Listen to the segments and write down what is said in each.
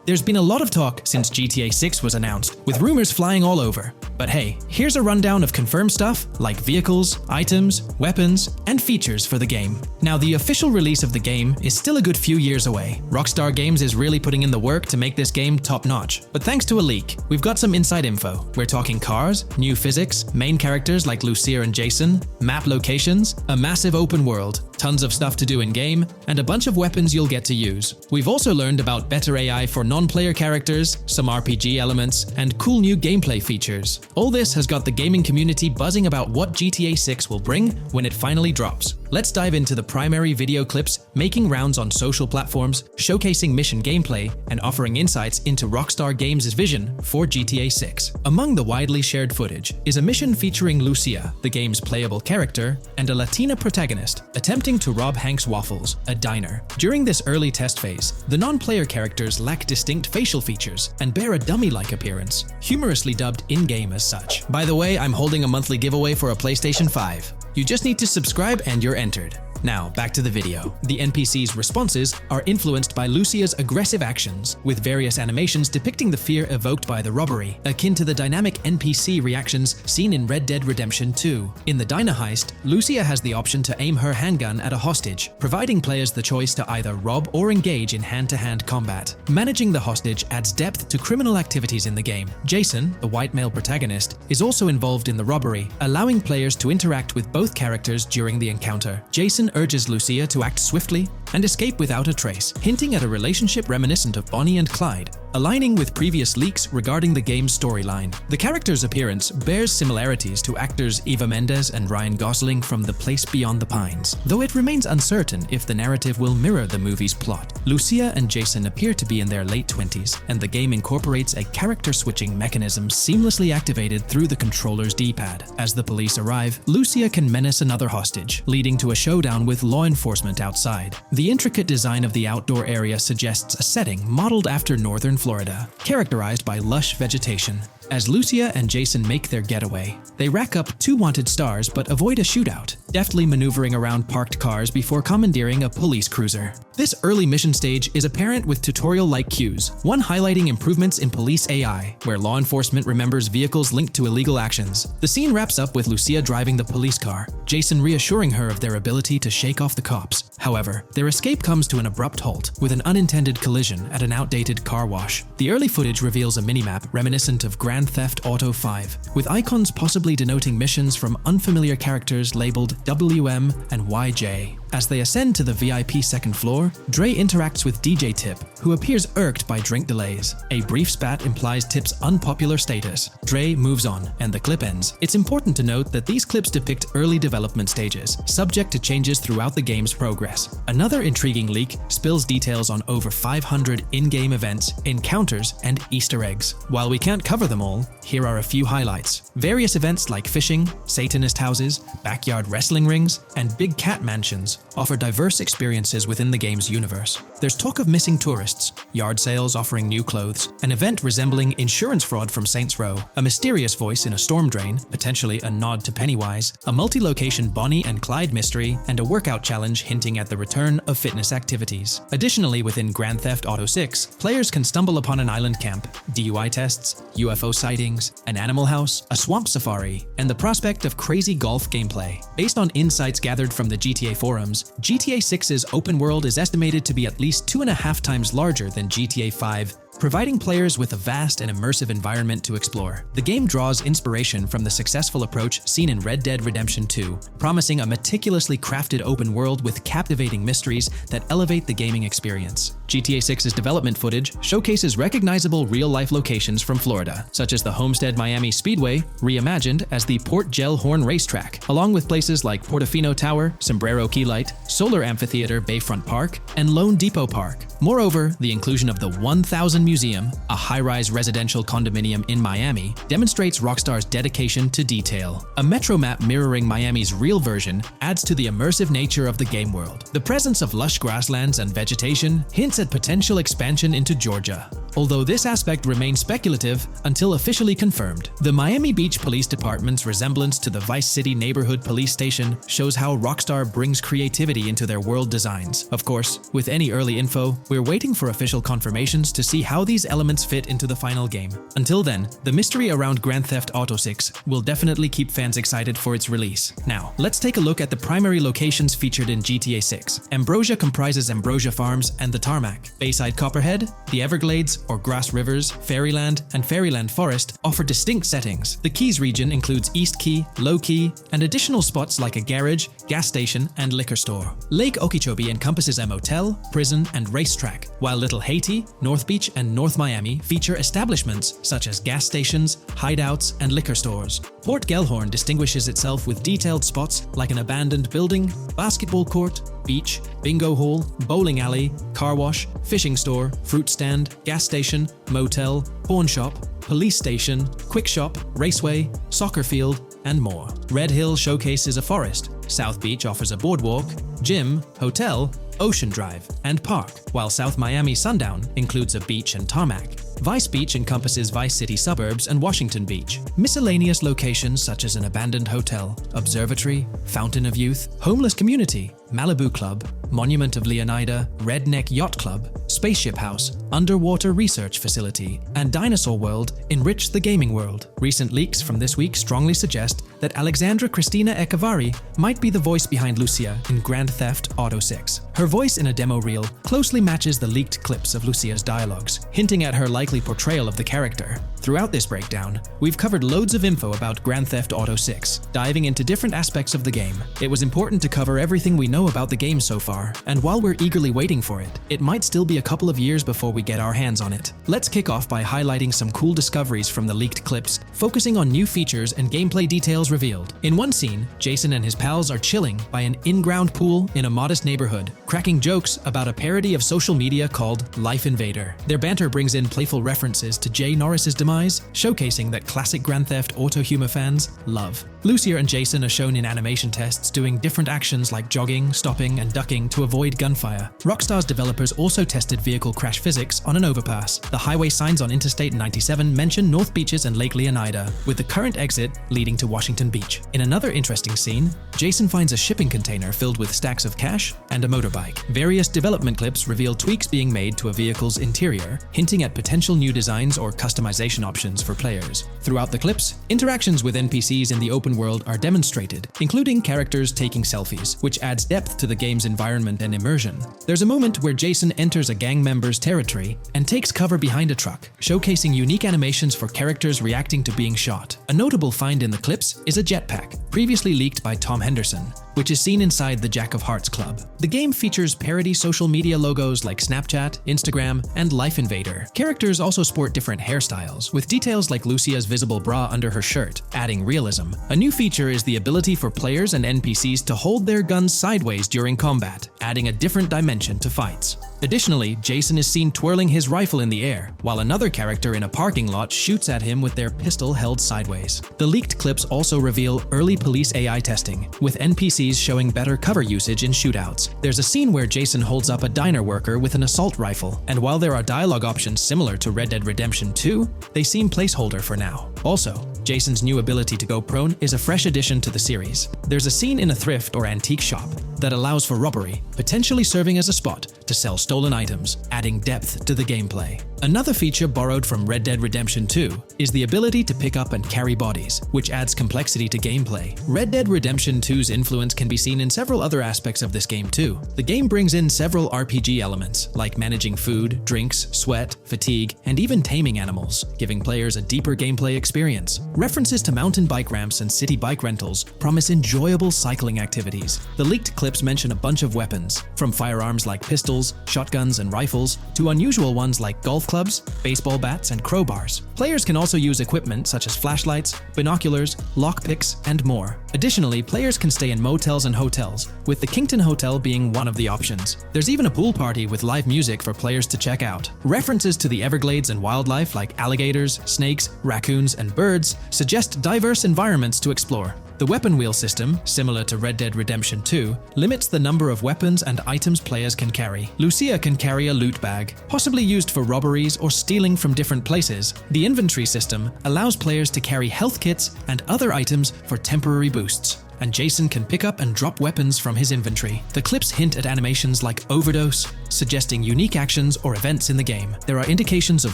There's been a lot of talk since GTA 6 was announced, with rumors flying all over. But hey, here's a rundown of confirmed stuff like vehicles, items, weapons, and features for the game. Now, the official release of the game is still a good few years away. Rockstar Games is really putting in the work to make this game top-notch. But thanks to a leak, we've got some inside info. We're talking cars, new physics, main characters like Lucia and Jason, map locations, a massive open world, tons of stuff to do in-game, and a bunch of weapons you'll get to use. We've also learned about better AI for non-player characters, some RPG elements, and cool new gameplay features. All this has got the gaming community buzzing about what GTA 6 will bring when it finally drops. Let's dive into the primary video clips making rounds on social platforms, showcasing mission gameplay, and offering insights into Rockstar Games' vision for GTA 6. Among the widely shared footage is a mission featuring Lucia, the game's playable character, and a Latina protagonist attempting to rob Hank's Waffles, a diner. During this early test phase, the non-player characters lack distinct facial features and bear a dummy-like appearance, humorously dubbed in-game as such. By the way, I'm holding a monthly giveaway for a PlayStation 5. You just need to subscribe and you're entered. Now, back to the video. The NPC's responses are influenced by Lucia's aggressive actions, with various animations depicting the fear evoked by the robbery, akin to the dynamic NPC reactions seen in Red Dead Redemption 2. In the diner heist, Lucia has the option to aim her handgun at a hostage, providing players the choice to either rob or engage in hand-to-hand combat. Managing the hostage adds depth to criminal activities in the game. Jason, the white male protagonist, is also involved in the robbery, allowing players to interact with both characters during the encounter. Jason urges Lucia to act swiftly and escape without a trace, hinting at a relationship reminiscent of Bonnie and Clyde, aligning with previous leaks regarding the game's storyline. The character's appearance bears similarities to actors Eva Mendes and Ryan Gosling from The Place Beyond the Pines, though it remains uncertain if the narrative will mirror the movie's plot. Lucia and Jason appear to be in their late 20s, and the game incorporates a character-switching mechanism seamlessly activated through the controller's D-pad. As the police arrive, Lucia can menace another hostage, leading to a showdown with law enforcement outside. The intricate design of the outdoor area suggests a setting modeled after northern Florida, characterized by lush vegetation. As Lucia and Jason make their getaway, they rack up 2 wanted stars but avoid a shootout, deftly maneuvering around parked cars before commandeering a police cruiser. This early mission stage is apparent with tutorial-like cues, one highlighting improvements in police AI, where law enforcement remembers vehicles linked to illegal actions. The scene wraps up with Lucia driving the police car, Jason reassuring her of their ability to shake off the cops. However, their escape comes to an abrupt halt, with an unintended collision at an outdated car wash. The early footage reveals a minimap reminiscent of Grand Theft Auto 5, with icons possibly denoting missions from unfamiliar characters labeled WM and YJ. As they ascend to the VIP second floor, Dre interacts with DJ Tip, who appears irked by drink delays. A brief spat implies Tip's unpopular status. Dre moves on, and the clip ends. It's important to note that these clips depict early development stages, subject to changes throughout the game's progress. Another intriguing leak spills details on over 500 in-game events, encounters, and Easter eggs. While we can't cover them all, here are a few highlights. Various events like fishing, Satanist houses, backyard wrestling rings, and big cat mansions offer diverse experiences within the game's universe. There's talk of missing tourists, yard sales offering new clothes, an event resembling insurance fraud from Saints Row, a mysterious voice in a storm drain, potentially a nod to Pennywise, a multi-location Bonnie and Clyde mystery, and a workout challenge hinting at the return of fitness activities. Additionally, within Grand Theft Auto 6, players can stumble upon an island camp, DUI tests, UFO sightings, an animal house, a swamp safari, and the prospect of crazy golf gameplay. Based on insights gathered from the GTA forums, GTA 6's open world is estimated to be at least 2.5 times larger than GTA 5, providing players with a vast and immersive environment to explore. The game draws inspiration from the successful approach seen in Red Dead Redemption 2, promising a meticulously crafted open world with captivating mysteries that elevate the gaming experience. GTA 6's development footage showcases recognizable real-life locations from Florida, such as the Homestead Miami Speedway, reimagined as the Port Gel Horn Racetrack, along with places like Portofino Tower, Sombrero Key Light, Solar Amphitheater Bayfront Park, and Lone Depot Park. Moreover, the inclusion of the 1000 Museum, a high-rise residential condominium in Miami, demonstrates Rockstar's dedication to detail. A metro map mirroring Miami's real version adds to the immersive nature of the game world. The presence of lush grasslands and vegetation hints at potential expansion into Georgia. although this aspect remains speculative until officially confirmed. The Miami Beach Police Department's resemblance to the Vice City Neighborhood Police Station shows how Rockstar brings creativity into their world designs. Of course, with any early info, we're waiting for official confirmations to see how these elements fit into the final game. Until then, the mystery around Grand Theft Auto 6 will definitely keep fans excited for its release. Now, let's take a look at the primary locations featured in GTA 6. Ambrosia comprises Ambrosia Farms and the Tarmac. Bayside Copperhead, the Everglades or Grass Rivers, Fairyland, and Fairyland Forest offer distinct settings. The Keys region includes East Key, Low Key, and additional spots like a garage, gas station, and liquor store. Lake Okeechobee encompasses a motel, prison, and racetrack, while Little Haiti, North Beach, and North Miami feature establishments such as gas stations, hideouts, and liquor stores. Port Gellhorn distinguishes itself with detailed spots like an abandoned building, basketball court, beach, bingo hall, bowling alley, car wash, fishing store, fruit stand, gas station, motel, pawn shop, police station, quick shop, raceway, soccer field, and more. Red Hill showcases a forest. South Beach offers a boardwalk, gym, hotel, Ocean Drive, and park, while South Miami Sundown includes a beach and tarmac. Vice Beach encompasses Vice City suburbs and Washington Beach. Miscellaneous locations such as an abandoned hotel, observatory, Fountain of Youth, homeless community, Malibu Club, Monument of Leonida, Redneck Yacht Club, Spaceship House, Underwater Research Facility, and Dinosaur World enrich the gaming world. Recent leaks from this week strongly suggest that Alexandra Christina Echevarri might be the voice behind Lucia in Grand Theft Auto 6. Her voice in a demo reel closely matches the leaked clips of Lucia's dialogues, hinting at her likely portrayal of the character. Throughout this breakdown, we've covered loads of info about Grand Theft Auto 6, diving into different aspects of the game. It was important to cover everything we know about the game so far, and while we're eagerly waiting for it, it might still be a couple of years before we get our hands on it. Let's kick off by highlighting some cool discoveries from the leaked clips, focusing on new features and gameplay details revealed. In one scene, Jason and his pals are chilling by an in-ground pool in a modest neighborhood, cracking jokes about a parody of social media called Life Invader. Their banter brings in playful references to Jay Norris's demise, showcasing that classic Grand Theft Auto humor fans love. Lucia and Jason are shown in animation tests doing different actions like jogging, stopping, and ducking to avoid gunfire. Rockstar's developers also tested vehicle crash physics on an overpass. The highway signs on Interstate 97 mention North Beaches and Lake Leonida, with the current exit leading to Washington Beach. In another interesting scene, Jason finds a shipping container filled with stacks of cash and a motorbike. Various development clips reveal tweaks being made to a vehicle's interior, hinting at potential new designs or customization options for players. Throughout the clips, interactions with NPCs in the open world are demonstrated, including characters taking selfies, which adds depth to the game's environment and immersion. There's a moment where Jason enters a gang member's territory and takes cover behind a truck, showcasing unique animations for characters reacting to being shot. A notable find in the clips is a jetpack, previously leaked by Tom Henderson, which is seen inside the Jack of Hearts Club. The game features parody social media logos like Snapchat, Instagram, and Life Invader. Characters also sport different hairstyles, with details like Lucia's visible bra under her shirt, adding realism. A new feature is the ability for players and NPCs to hold their guns sideways during combat, adding a different dimension to fights. Additionally, Jason is seen twirling his rifle in the air, while another character in a parking lot shoots at him with their pistol held sideways. The leaked clips also reveal early police AI testing, with NPCs showing better cover usage in shootouts. There's a scene where Jason holds up a diner worker with an assault rifle, and while there are dialogue options similar to Red Dead Redemption 2, they seem placeholder for now. Also, Jason's new ability to go prone is a fresh addition to the series. There's a scene in a thrift or antique shop that allows for robbery, potentially serving as a spot to sell stolen items, adding depth to the gameplay. Another feature borrowed from Red Dead Redemption 2 is the ability to pick up and carry bodies, which adds complexity to gameplay. Red Dead Redemption 2's influence can be seen in several other aspects of this game too. The game brings in several RPG elements, like managing food, drinks, sweat, fatigue, and even taming animals, giving players a deeper gameplay experience. References to mountain bike ramps and city bike rentals promise enjoyable cycling activities. The leaked clips mention a bunch of weapons, from firearms like pistols, shotguns, and rifles, to unusual ones like golf clubs, baseball bats, and crowbars. Players can also use equipment such as flashlights, binoculars, lockpicks, and more. Additionally, players can stay in motels and hotels, with the Kington Hotel being one of the options. There's even a pool party with live music for players to check out. References to the Everglades and wildlife like alligators, snakes, raccoons, and birds suggest diverse environments to explore. The weapon wheel system, similar to Red Dead Redemption 2, limits the number of weapons and items players can carry. Lucia can carry a loot bag, possibly used for robberies or stealing from different places. The inventory system allows players to carry health kits and other items for temporary boosts, and Jason can pick up and drop weapons from his inventory. The clips hint at animations like overdose, suggesting unique actions or events in the game. There are indications of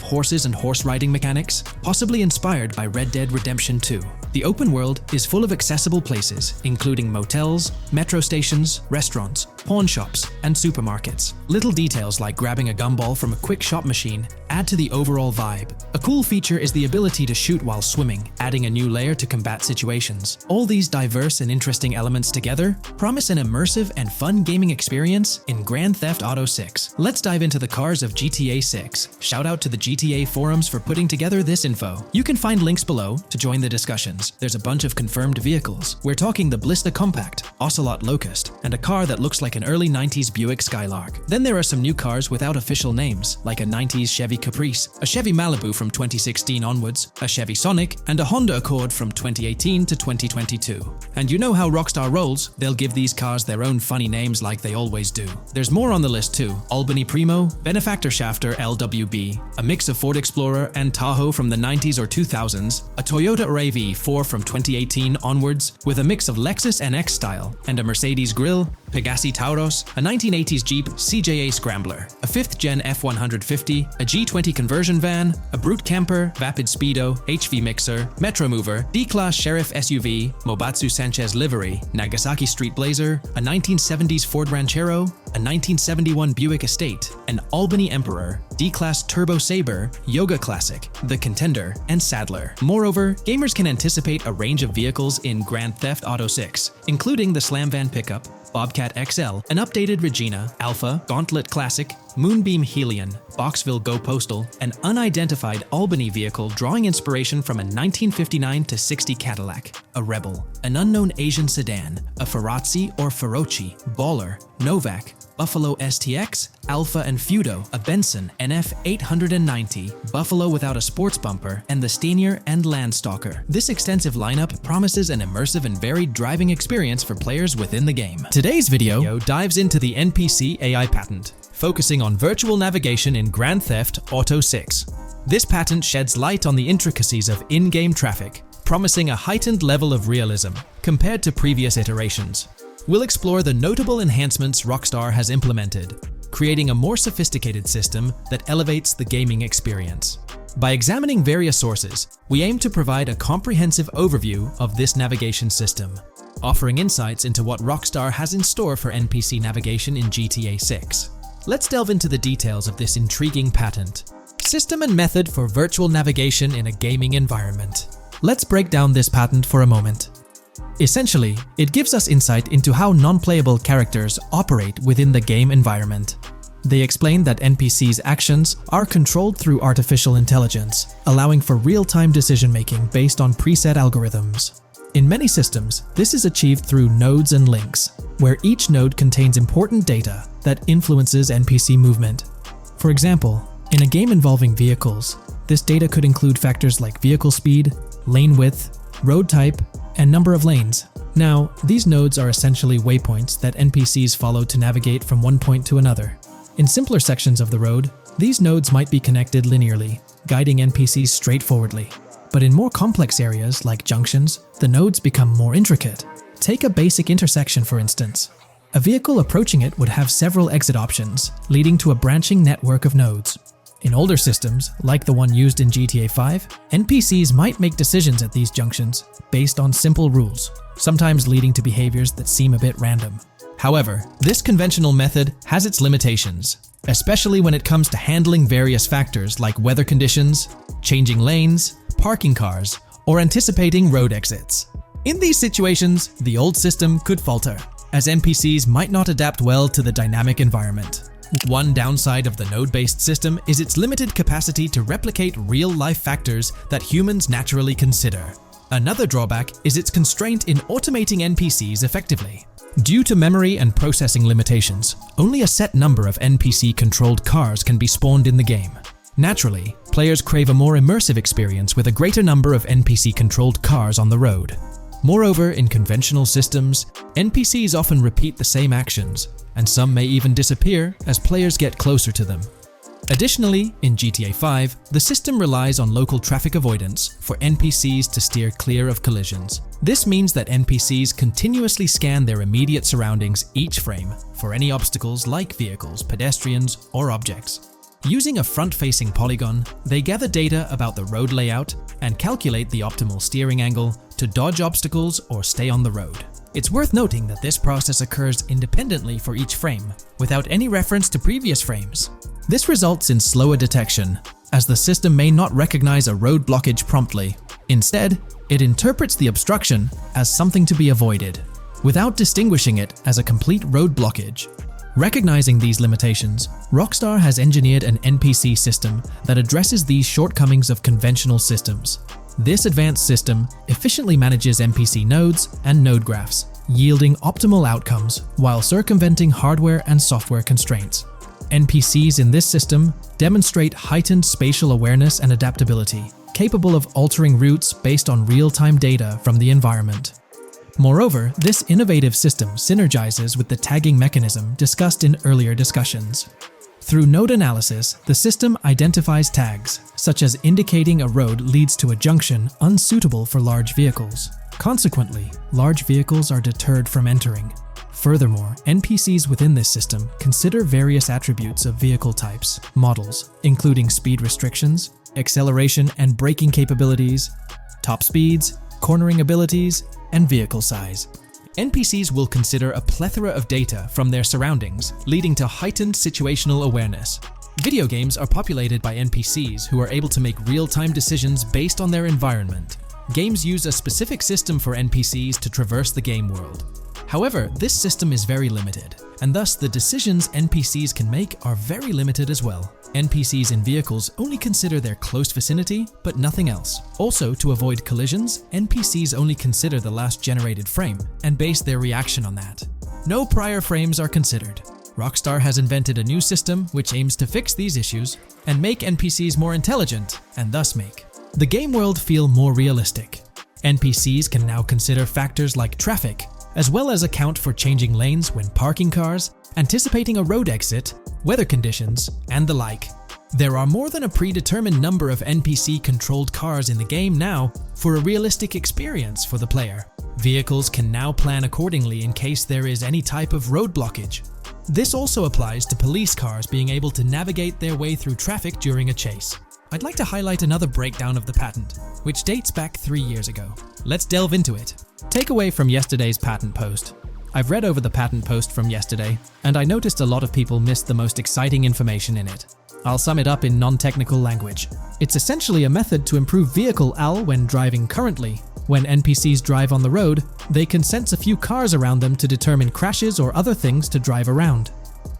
horses and horse riding mechanics, possibly inspired by Red Dead Redemption 2. The open world is full of accessible places, including motels, metro stations, restaurants, pawn shops, and supermarkets. Little details like grabbing a gumball from a quick shop machine add to the overall vibe. A cool feature is the ability to shoot while swimming, adding a new layer to combat situations. All these diverse and interesting elements together promise an immersive and fun gaming experience in Grand Theft Auto 6. Let's dive into the cars of GTA 6. Shout out to the GTA forums for putting together this info. You can find links below to join the discussions. There's a bunch of confirmed vehicles. We're talking the Blista Compact, Ocelot Locust, and a car that looks like an early 90s Buick Skylark. Then there are some new cars without official names, like a 90s Chevy Caprice, a Chevy Malibu from 2016 onwards, a Chevy Sonic, and a Honda Accord from 2018 to 2022. And you know how Rockstar rolls, they'll give these cars their own funny names like they always do. There's more on the list too. Albany Primo, Benefactor Shafter LWB, a mix of Ford Explorer and Tahoe from the 90s or 2000s, a Toyota RAV4 from 2018 onwards with a mix of Lexus NX style, and a Mercedes Grill, Pegassi Tauros, a 1980s Jeep CJA Scrambler, a 5th Gen F150, a G20 conversion van, a Brute Camper, Vapid Speedo, HV Mixer, Metro Mover, D-Class Sheriff SUV, Mobatsu Sanchez Livery, Nagasaki Street Blazer, a 1970s Ford Ranchero, a 1971 Buick Estate, an Albany Emperor, D-Class Turbo Sabre, Yoga Classic, the Contender, and Sadler. Moreover, gamers can anticipate a range of vehicles in Grand Theft Auto 6, including the Slam Van pickup, Bobcat XL, an updated Regina, Alpha, Gauntlet Classic, Moonbeam Helion, Boxville Go Postal, an unidentified Albany vehicle drawing inspiration from a 1959-60 Cadillac, a Rebel, an unknown Asian sedan, a Ferrazzi or Feroci, Baller, Novak, Buffalo STX, Alpha and Feudo, a Benson NF 890, Buffalo without a sports bumper, and the Stanier and Landstalker. This extensive lineup promises an immersive and varied driving experience for players within the game. Today's video dives into the NPC AI patent, focusing on virtual navigation in Grand Theft Auto 6. This patent sheds light on the intricacies of in-game traffic, promising a heightened level of realism compared to previous iterations. We'll explore the notable enhancements Rockstar has implemented, creating a more sophisticated system that elevates the gaming experience. By examining various sources, we aim to provide a comprehensive overview of this navigation system, offering insights into what Rockstar has in store for NPC navigation in GTA 6. Let's delve into the details of this intriguing patent. System and method for virtual navigation in a gaming environment. Let's break down this patent for a moment. Essentially, it gives us insight into how non-playable characters operate within the game environment. They explain that NPCs' actions are controlled through artificial intelligence, allowing for real-time decision-making based on preset algorithms. In many systems, this is achieved through nodes and links, where each node contains important data that influences NPC movement. For example, in a game involving vehicles, this data could include factors like vehicle speed, lane width, road type, and number of lanes. Now, these nodes are essentially waypoints that NPCs follow to navigate from one point to another. In simpler sections of the road, these nodes might be connected linearly, guiding NPCs straightforwardly. But in more complex areas, like junctions, the nodes become more intricate. Take a basic intersection, for instance. A vehicle approaching it would have several exit options, leading to a branching network of nodes. In older systems, like the one used in GTA 5, NPCs might make decisions at these junctions based on simple rules, sometimes leading to behaviors that seem a bit random. However, this conventional method has its limitations, especially when it comes to handling various factors like weather conditions, changing lanes, parking cars, or anticipating road exits. In these situations, the old system could falter, as NPCs might not adapt well to the dynamic environment. One downside of the node-based system is its limited capacity to replicate real-life factors that humans naturally consider. Another drawback is its constraint in automating NPCs effectively. Due to memory and processing limitations, only a set number of NPC-controlled cars can be spawned in the game. Naturally, players crave a more immersive experience with a greater number of NPC-controlled cars on the road. Moreover, in conventional systems, NPCs often repeat the same actions, and some may even disappear as players get closer to them. Additionally, in GTA 5, the system relies on local traffic avoidance for NPCs to steer clear of collisions. This means that NPCs continuously scan their immediate surroundings each frame for any obstacles like vehicles, pedestrians, or objects. Using a front-facing polygon, they gather data about the road layout and calculate the optimal steering angle to dodge obstacles or stay on the road. It's worth noting that this process occurs independently for each frame, without any reference to previous frames. This results in slower detection, as the system may not recognize a road blockage promptly. Instead, it interprets the obstruction as something to be avoided, without distinguishing it as a complete road blockage. Recognizing these limitations, Rockstar has engineered an NPC system that addresses these shortcomings of conventional systems. This advanced system efficiently manages NPC nodes and node graphs, yielding optimal outcomes while circumventing hardware and software constraints. NPCs in this system demonstrate heightened spatial awareness and adaptability, capable of altering routes based on real-time data from the environment. Moreover, this innovative system synergizes with the tagging mechanism discussed in earlier discussions. Through node analysis, the system identifies tags, such as indicating a road leads to a junction unsuitable for large vehicles. Consequently, large vehicles are deterred from entering. Furthermore, NPCs within this system consider various attributes of vehicle types, models, including speed restrictions, acceleration and braking capabilities, top speeds, cornering abilities, and vehicle size. NPCs will consider a plethora of data from their surroundings, leading to heightened situational awareness. Video games are populated by NPCs who are able to make real-time decisions based on their environment. Games use a specific system for NPCs to traverse the game world. However, this system is very limited, and thus the decisions NPCs can make are very limited as well. NPCs in vehicles only consider their close vicinity, but nothing else. Also, to avoid collisions, NPCs only consider the last generated frame and base their reaction on that. No prior frames are considered. Rockstar has invented a new system which aims to fix these issues and make NPCs more intelligent, and thus make the game world feel more realistic. NPCs can now consider factors like traffic, as well as account for changing lanes when parking cars, anticipating a road exit, weather conditions, and the like. There are more than a predetermined number of NPC-controlled cars in the game now for a realistic experience for the player. Vehicles can now plan accordingly in case there is any type of road blockage. This also applies to police cars being able to navigate their way through traffic during a chase. I'd like to highlight another breakdown of the patent, which dates back 3 years ago. Let's delve into it. Takeaway from yesterday's patent post. I've read over the patent post from yesterday, and I noticed a lot of people missed the most exciting information in it. I'll sum it up in non-technical language. It's essentially a method to improve vehicle AL when driving currently. When NPCs drive on the road, they can sense a few cars around them to determine crashes or other things to drive around.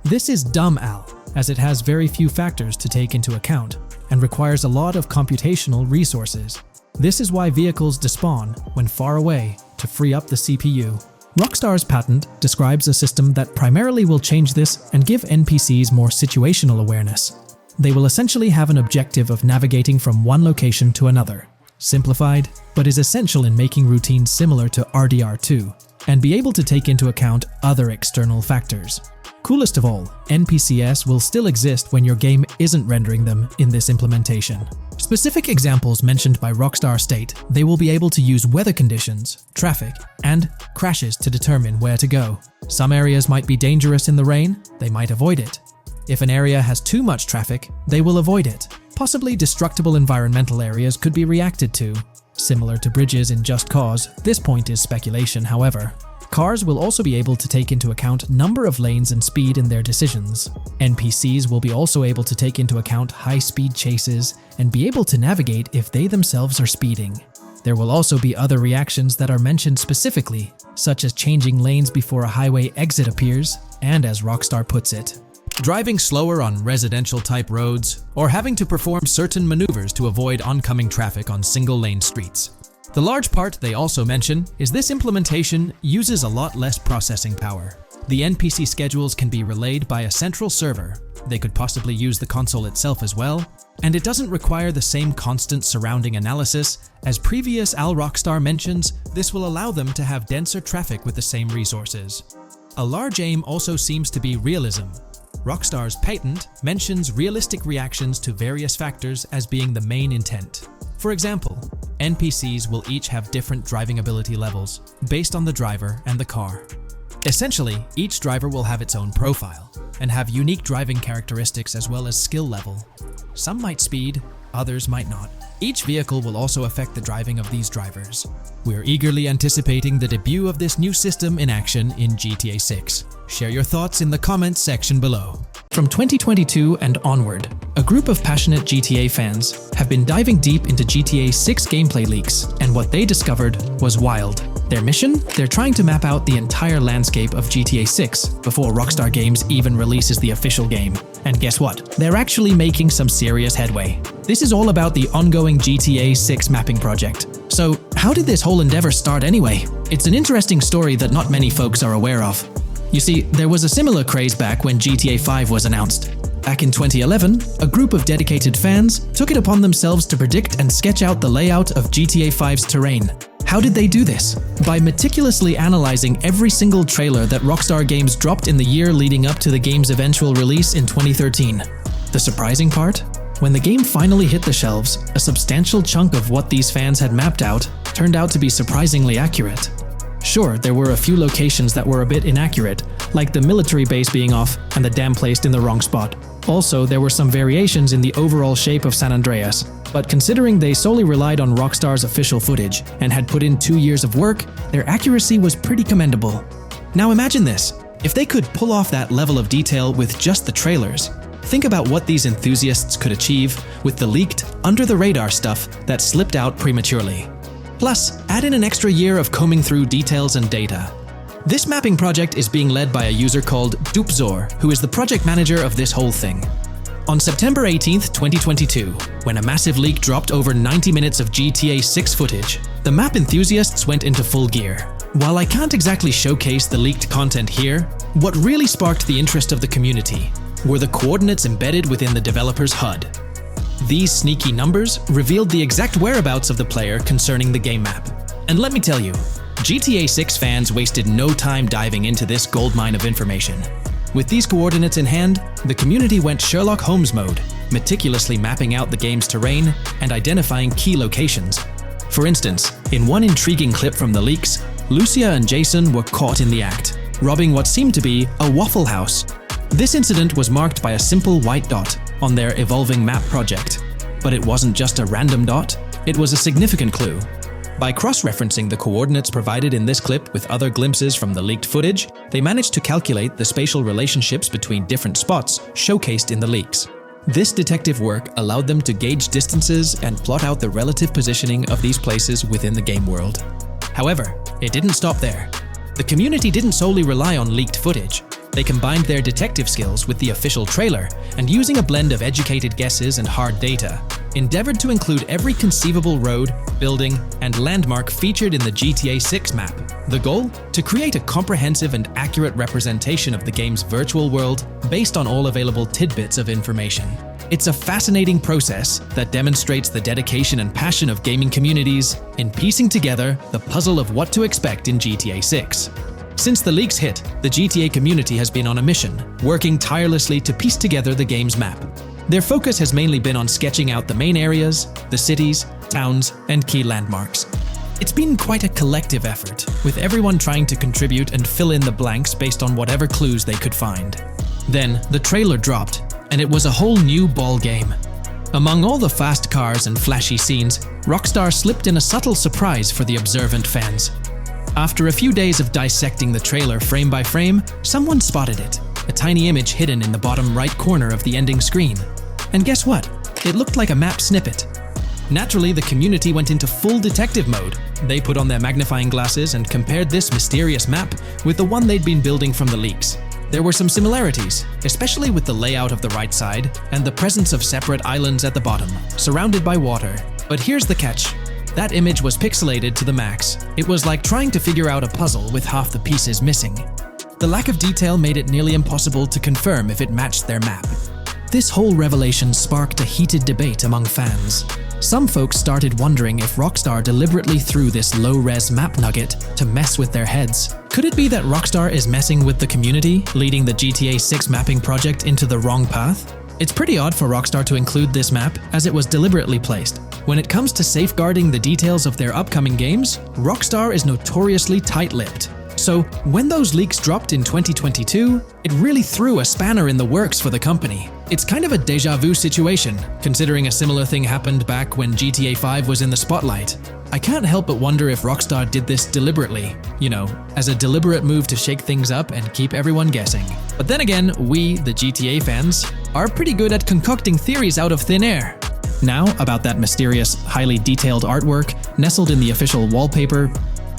This is dumb AL, as it has very few factors to take into account, and requires a lot of computational resources. This is why vehicles despawn when far away to free up the CPU. Rockstar's patent describes a system that primarily will change this and give NPCs more situational awareness. They will essentially have an objective of navigating from one location to another. Simplified, but is essential in making routines similar to RDR2, and be able to take into account other external factors. Coolest of all, NPCs will still exist when your game isn't rendering them in this implementation. Specific examples mentioned by Rockstar state they will be able to use weather conditions, traffic, and crashes to determine where to go. Some areas might be dangerous in the rain, they might avoid it. If an area has too much traffic, they will avoid it. Possibly destructible environmental areas could be reacted to. Similar to bridges in Just Cause, this point is speculation, however. Cars will also be able to take into account number of lanes and speed in their decisions. NPCs will be also able to take into account high-speed chases and be able to navigate if they themselves are speeding. There will also be other reactions that are mentioned specifically, such as changing lanes before a highway exit appears, and as Rockstar puts it, driving slower on residential-type roads, or having to perform certain maneuvers to avoid oncoming traffic on single-lane streets. The large part they also mention is this implementation uses a lot less processing power. The NPC schedules can be relayed by a central server. They could possibly use the console itself as well, And it doesn't require the same constant surrounding analysis. As previous Al Rockstar mentions, this will allow them to have denser traffic with the same resources. A large aim also seems to be realism. Rockstar's patent mentions realistic reactions to various factors as being the main intent. For example, NPCs will each have different driving ability levels based on the driver and the car. Essentially, each driver will have its own profile and have unique driving characteristics as well as skill level. Some might speed, others might not. Each vehicle will also affect the driving of these drivers. We're eagerly anticipating the debut of this new system in action in GTA 6. Share your thoughts in the comments section below. From 2022 and onward, a group of passionate GTA fans have been diving deep into GTA 6 gameplay leaks, and what they discovered was wild. Their mission? They're trying to map out the entire landscape of GTA 6 before Rockstar Games even releases the official game. And guess what? They're actually making some serious headway. This is all about the ongoing GTA 6 mapping project. So, how did this whole endeavor start anyway? It's an interesting story that not many folks are aware of. You see, there was a similar craze back when GTA 5 was announced. Back in 2011, a group of dedicated fans took it upon themselves to predict and sketch out the layout of GTA 5's terrain. How did they do this? By meticulously analyzing every single trailer that Rockstar Games dropped in the year leading up to the game's eventual release in 2013. The surprising part? When the game finally hit the shelves, a substantial chunk of what these fans had mapped out turned out to be surprisingly accurate. Sure, there were a few locations that were a bit inaccurate, like the military base being off and the dam placed in the wrong spot. Also, there were some variations in the overall shape of San Andreas, but considering they solely relied on Rockstar's official footage and had put in 2 years of work, their accuracy was pretty commendable. Now imagine this, if they could pull off that level of detail with just the trailers, think about what these enthusiasts could achieve with the leaked, under-the-radar stuff that slipped out prematurely. Plus, add in an extra year of combing through details and data. This mapping project is being led by a user called Dupzor, who is the project manager of this whole thing. On September 18th, 2022, when a massive leak dropped over 90 minutes of GTA 6 footage, the map enthusiasts went into full gear. While I can't exactly showcase the leaked content here, what really sparked the interest of the community were the coordinates embedded within the developer's HUD. These sneaky numbers revealed the exact whereabouts of the player concerning the game map. And let me tell you, GTA 6 fans wasted no time diving into this goldmine of information. With these coordinates in hand, the community went Sherlock Holmes mode, meticulously mapping out the game's terrain and identifying key locations. For instance, in one intriguing clip from the leaks, Lucia and Jason were caught in the act, robbing what seemed to be a Waffle House. This incident was marked by a simple white dot on their evolving map project. But it wasn't just a random dot, it was a significant clue. By cross-referencing the coordinates provided in this clip with other glimpses from the leaked footage, they managed to calculate the spatial relationships between different spots showcased in the leaks. This detective work allowed them to gauge distances and plot out the relative positioning of these places within the game world. However, it didn't stop there. The community didn't solely rely on leaked footage. They combined their detective skills with the official trailer and, using a blend of educated guesses and hard data, endeavored to include every conceivable road, building, and landmark featured in the GTA 6 map. The goal? To create a comprehensive and accurate representation of the game's virtual world based on all available tidbits of information. It's a fascinating process that demonstrates the dedication and passion of gaming communities in piecing together the puzzle of what to expect in GTA 6. Since the leaks hit, the GTA community has been on a mission, working tirelessly to piece together the game's map. Their focus has mainly been on sketching out the main areas, the cities, towns, and key landmarks. It's been quite a collective effort, with everyone trying to contribute and fill in the blanks based on whatever clues they could find. Then, the trailer dropped, and it was a whole new ball game. Among all the fast cars and flashy scenes, Rockstar slipped in a subtle surprise for the observant fans. After a few days of dissecting the trailer frame by frame, someone spotted it, a tiny image hidden in the bottom right corner of the ending screen. And guess what? It looked like a map snippet. Naturally, the community went into full detective mode. They put on their magnifying glasses and compared this mysterious map with the one they'd been building from the leaks. There were some similarities, especially with the layout of the right side and the presence of separate islands at the bottom, surrounded by water. But here's the catch. That image was pixelated to the max. It was like trying to figure out a puzzle with half the pieces missing. The lack of detail made it nearly impossible to confirm if it matched their map. This whole revelation sparked a heated debate among fans. Some folks started wondering if Rockstar deliberately threw this low-res map nugget to mess with their heads. Could it be that Rockstar is messing with the community, leading the GTA 6 mapping project into the wrong path? It's pretty odd for Rockstar to include this map, as it was deliberately placed. When it comes to safeguarding the details of their upcoming games, Rockstar is notoriously tight-lipped. So, when those leaks dropped in 2022, it really threw a spanner in the works for the company. It's kind of a déjà vu situation, considering a similar thing happened back when GTA 5 was in the spotlight. I can't help but wonder if Rockstar did this deliberately, as a deliberate move to shake things up and keep everyone guessing. But then again, we, the GTA fans, are pretty good at concocting theories out of thin air. Now, about that mysterious, highly detailed artwork nestled in the official wallpaper,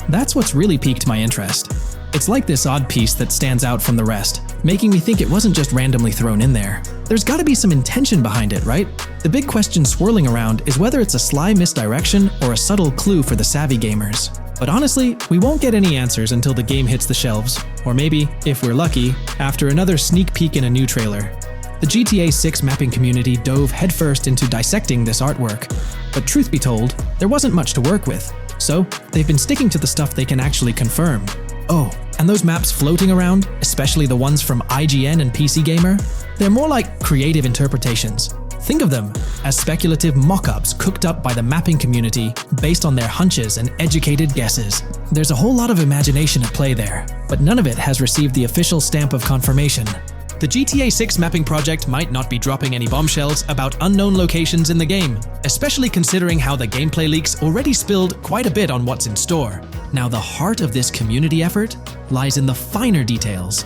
that's what's really piqued my interest. It's like this odd piece that stands out from the rest, making me think it wasn't just randomly thrown in there. There's gotta be some intention behind it, right? The big question swirling around is whether it's a sly misdirection or a subtle clue for the savvy gamers. But honestly, we won't get any answers until the game hits the shelves, or maybe, if we're lucky, after another sneak peek in a new trailer. The GTA 6 mapping community dove headfirst into dissecting this artwork, but truth be told, there wasn't much to work with. So, they've been sticking to the stuff they can actually confirm. Oh, and those maps floating around, especially the ones from IGN and PC Gamer, they're more like creative interpretations. Think of them as speculative mock-ups cooked up by the mapping community based on their hunches and educated guesses. There's a whole lot of imagination at play there, but none of it has received the official stamp of confirmation. The GTA 6 mapping project might not be dropping any bombshells about unknown locations in the game, especially considering how the gameplay leaks already spilled quite a bit on what's in store. Now, the heart of this community effort lies in the finer details.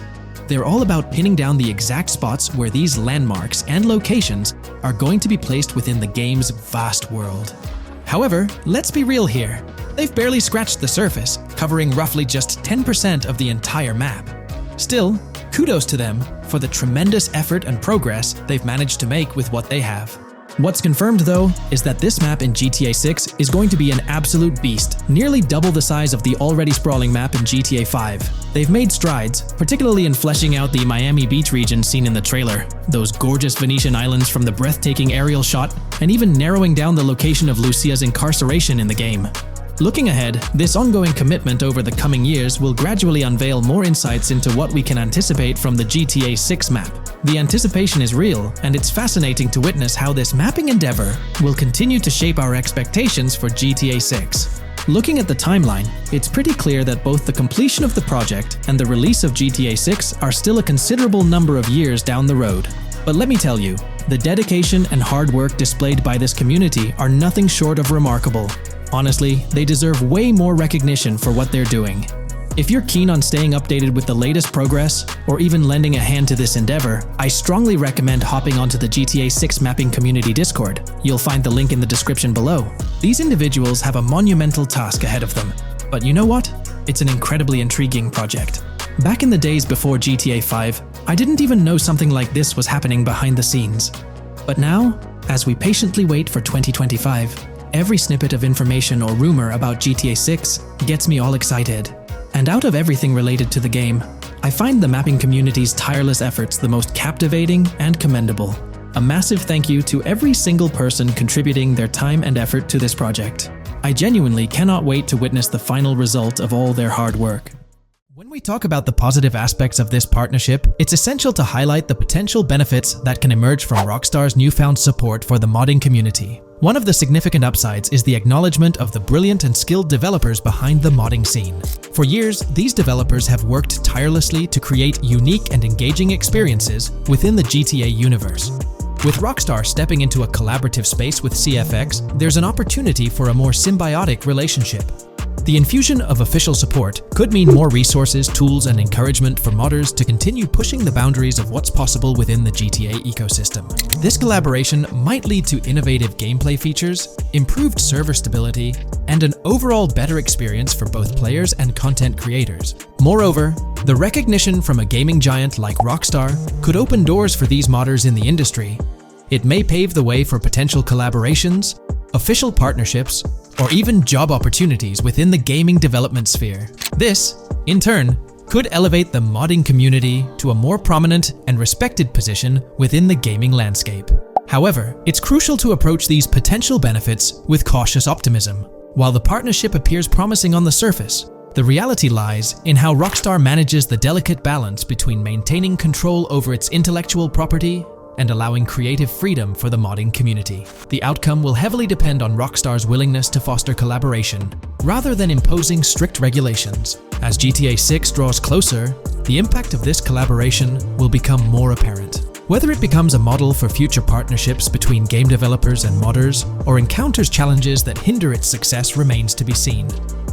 They're all about pinning down the exact spots where these landmarks and locations are going to be placed within the game's vast world. However, let's be real here. They've barely scratched the surface, covering roughly just 10% of the entire map. Still, kudos to them for the tremendous effort and progress they've managed to make with what they have. What's confirmed though is that this map in GTA 6 is going to be an absolute beast, nearly double the size of the already sprawling map in GTA 5. They've made strides, particularly in fleshing out the Miami Beach region seen in the trailer, those gorgeous Venetian islands from the breathtaking aerial shot, and even narrowing down the location of Lucia's incarceration in the game. Looking ahead, this ongoing commitment over the coming years will gradually unveil more insights into what we can anticipate from the GTA 6 map. The anticipation is real, and it's fascinating to witness how this mapping endeavor will continue to shape our expectations for GTA 6. Looking at the timeline, it's pretty clear that both the completion of the project and the release of GTA 6 are still a considerable number of years down the road. But let me tell you, the dedication and hard work displayed by this community are nothing short of remarkable. Honestly, they deserve way more recognition for what they're doing. If you're keen on staying updated with the latest progress, or even lending a hand to this endeavor, I strongly recommend hopping onto the GTA 6 mapping community Discord. You'll find the link in the description below. These individuals have a monumental task ahead of them. But you know what? It's an incredibly intriguing project. Back in the days before GTA 5, I didn't even know something like this was happening behind the scenes. But now, as we patiently wait for 2025, every snippet of information or rumor about GTA 6 gets me all excited. And out of everything related to the game, I find the mapping community's tireless efforts the most captivating and commendable. A massive thank you to every single person contributing their time and effort to this project. I genuinely cannot wait to witness the final result of all their hard work. When we talk about the positive aspects of this partnership, it's essential to highlight the potential benefits that can emerge from Rockstar's newfound support for the modding community. One of the significant upsides is the acknowledgement of the brilliant and skilled developers behind the modding scene. For years, these developers have worked tirelessly to create unique and engaging experiences within the GTA universe. With Rockstar stepping into a collaborative space with CFX, there's an opportunity for a more symbiotic relationship. The infusion of official support could mean more resources, tools, and encouragement for modders to continue pushing the boundaries of what's possible within the GTA ecosystem. This collaboration might lead to innovative gameplay features, improved server stability, and an overall better experience for both players and content creators. Moreover, the recognition from a gaming giant like Rockstar could open doors for these modders in the industry. It may pave the way for potential collaborations, official partnerships, or even job opportunities within the gaming development sphere. This, in turn, could elevate the modding community to a more prominent and respected position within the gaming landscape. However, it's crucial to approach these potential benefits with cautious optimism. While the partnership appears promising on the surface, the reality lies in how Rockstar manages the delicate balance between maintaining control over its intellectual property and allowing creative freedom for the modding community. The outcome will heavily depend on Rockstar's willingness to foster collaboration, rather than imposing strict regulations. As GTA 6 draws closer, the impact of this collaboration will become more apparent. Whether it becomes a model for future partnerships between game developers and modders, or encounters challenges that hinder its success remains to be seen.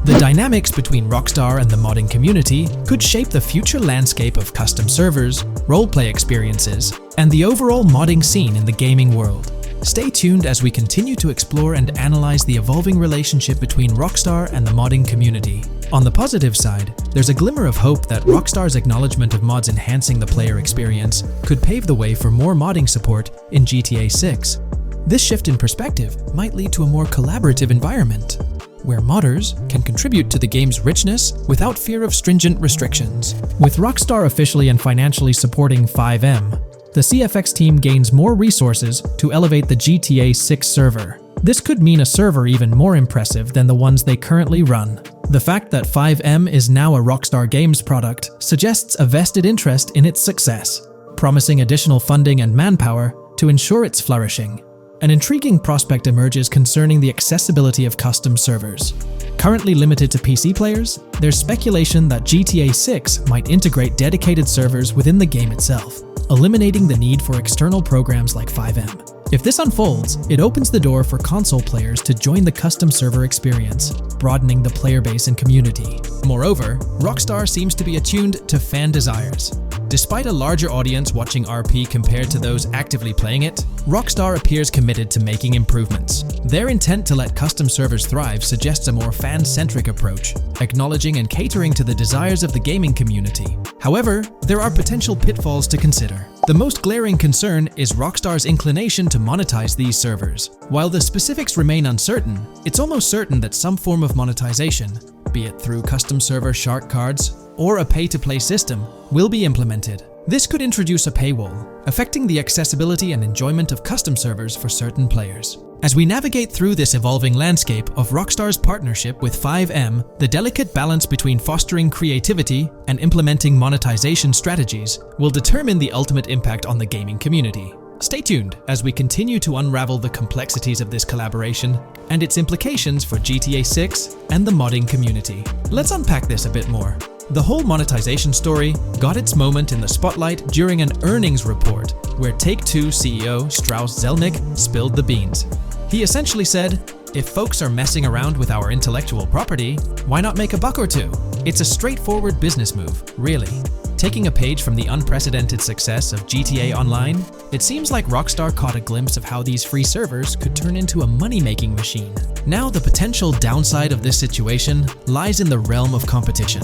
The dynamics between Rockstar and the modding community could shape the future landscape of custom servers, roleplay experiences, and the overall modding scene in the gaming world. Stay tuned as we continue to explore and analyze the evolving relationship between Rockstar and the modding community. On the positive side, there's a glimmer of hope that Rockstar's acknowledgement of mods enhancing the player experience could pave the way for more modding support in GTA 6. This shift in perspective might lead to a more collaborative environment, where modders can contribute to the game's richness without fear of stringent restrictions. With Rockstar officially and financially supporting FiveM, the CFX team gains more resources to elevate the GTA 6 server. This could mean a server even more impressive than the ones they currently run. The fact that FiveM is now a Rockstar Games product suggests a vested interest in its success, promising additional funding and manpower to ensure its flourishing. An intriguing prospect emerges concerning the accessibility of custom servers. Currently limited to PC players, there's speculation that GTA 6 might integrate dedicated servers within the game itself, eliminating the need for external programs like FiveM. If this unfolds, it opens the door for console players to join the custom server experience, broadening the player base and community. Moreover, Rockstar seems to be attuned to fan desires. Despite a larger audience watching RP compared to those actively playing it, Rockstar appears committed to making improvements. Their intent to let custom servers thrive suggests a more fan-centric approach, acknowledging and catering to the desires of the gaming community. However, there are potential pitfalls to consider. The most glaring concern is Rockstar's inclination to monetize these servers. While the specifics remain uncertain, it's almost certain that some form of monetization, be it through custom server shark cards or a pay-to-play system, will be implemented. This could introduce a paywall, affecting the accessibility and enjoyment of custom servers for certain players. As we navigate through this evolving landscape of Rockstar's partnership with FiveM, the delicate balance between fostering creativity and implementing monetization strategies will determine the ultimate impact on the gaming community. Stay tuned as we continue to unravel the complexities of this collaboration and its implications for GTA 6 and the modding community. Let's unpack this a bit more. The whole monetization story got its moment in the spotlight during an earnings report where Take-Two CEO Strauss Zelnick spilled the beans. He essentially said, "If folks are messing around with our intellectual property, why not make a buck or two?" It's a straightforward business move, really. Taking a page from the unprecedented success of GTA Online, it seems like Rockstar caught a glimpse of how these free servers could turn into a money-making machine. Now, the potential downside of this situation lies in the realm of competition.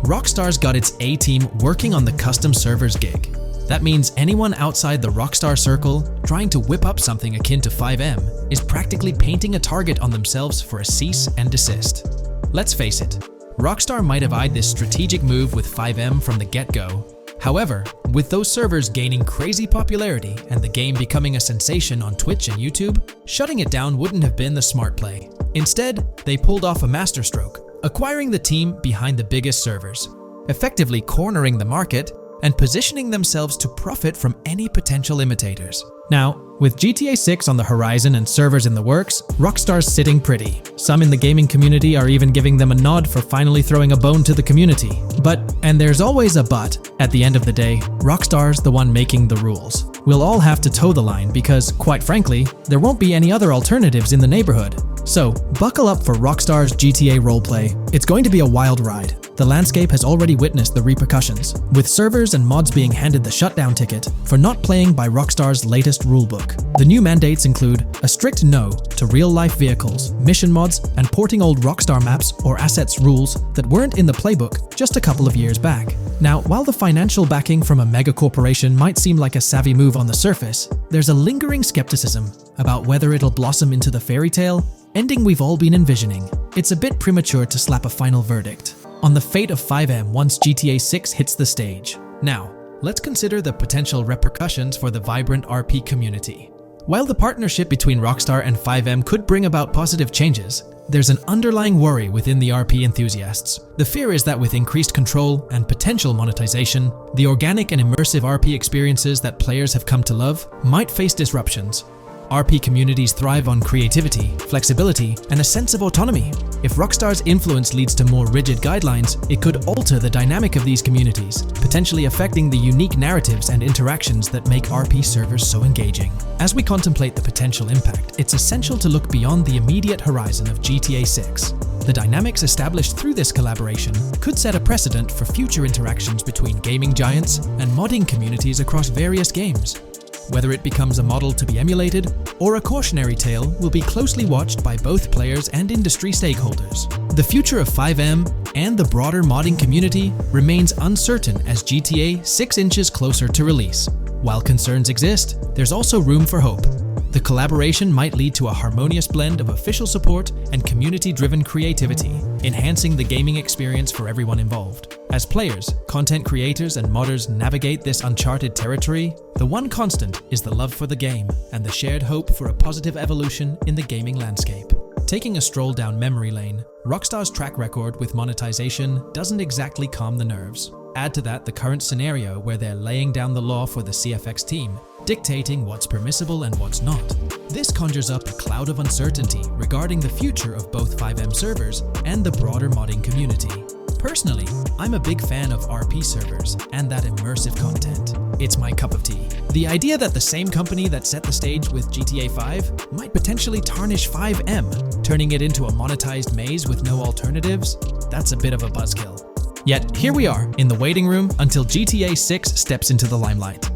Rockstar's got its A-team working on the custom servers gig. That means anyone outside the Rockstar circle trying to whip up something akin to FiveM is practically painting a target on themselves for a cease and desist. Let's face it, Rockstar might have eyed this strategic move with FiveM from the get-go. However, with those servers gaining crazy popularity and the game becoming a sensation on Twitch and YouTube, shutting it down wouldn't have been the smart play. Instead, they pulled off a masterstroke, acquiring the team behind the biggest servers, effectively cornering the market and positioning themselves to profit from any potential imitators. Now, with GTA 6 on the horizon and servers in the works, Rockstar's sitting pretty. Some in the gaming community are even giving them a nod for finally throwing a bone to the community. But, and there's always a but, at the end of the day, Rockstar's the one making the rules. We'll all have to toe the line because, quite frankly, there won't be any other alternatives in the neighborhood. So, buckle up for Rockstar's GTA roleplay. It's going to be a wild ride. The landscape has already witnessed the repercussions, with servers and mods being handed the shutdown ticket for not playing by Rockstar's latest rulebook. The new mandates include a strict no to real-life vehicles, mission mods, and porting old Rockstar maps or assets rules that weren't in the playbook just a couple of years back. Now, while the financial backing from a mega corporation might seem like a savvy move on the surface, there's a lingering skepticism about whether it'll blossom into the fairy tale ending we've all been envisioning. It's a bit premature to slap a final verdict. on the fate of FiveM once GTA 6 hits the stage. Now, let's consider the potential repercussions for the vibrant RP community. While the partnership between Rockstar and FiveM could bring about positive changes, there's an underlying worry within the RP enthusiasts. The fear is that with increased control and potential monetization, the organic and immersive RP experiences that players have come to love might face disruptions. RP communities thrive on creativity, flexibility, and a sense of autonomy. If Rockstar's influence leads to more rigid guidelines, it could alter the dynamic of these communities, potentially affecting the unique narratives and interactions that make RP servers so engaging. As we contemplate the potential impact, it's essential to look beyond the immediate horizon of GTA 6. The dynamics established through this collaboration could set a precedent for future interactions between gaming giants and modding communities across various games. Whether it becomes a model to be emulated or a cautionary tale will be closely watched by both players and industry stakeholders. The future of FiveM and the broader modding community remains uncertain as GTA 6 inches closer to release. While concerns exist, there's also room for hope. The collaboration might lead to a harmonious blend of official support and community-driven creativity, enhancing the gaming experience for everyone involved. As players, content creators, and modders navigate this uncharted territory, the one constant is the love for the game and the shared hope for a positive evolution in the gaming landscape. Taking a stroll down memory lane, Rockstar's track record with monetization doesn't exactly calm the nerves. Add to that the current scenario where they're laying down the law for the CFX team, dictating what's permissible and what's not. This conjures up a cloud of uncertainty regarding the future of both FiveM servers and the broader modding community. Personally, I'm a big fan of RP servers and that immersive content. It's my cup of tea. The idea that the same company that set the stage with GTA 5 might potentially tarnish FiveM, turning it into a monetized maze with no alternatives, that's a bit of a buzzkill. Yet, here we are, in the waiting room until GTA 6 steps into the limelight.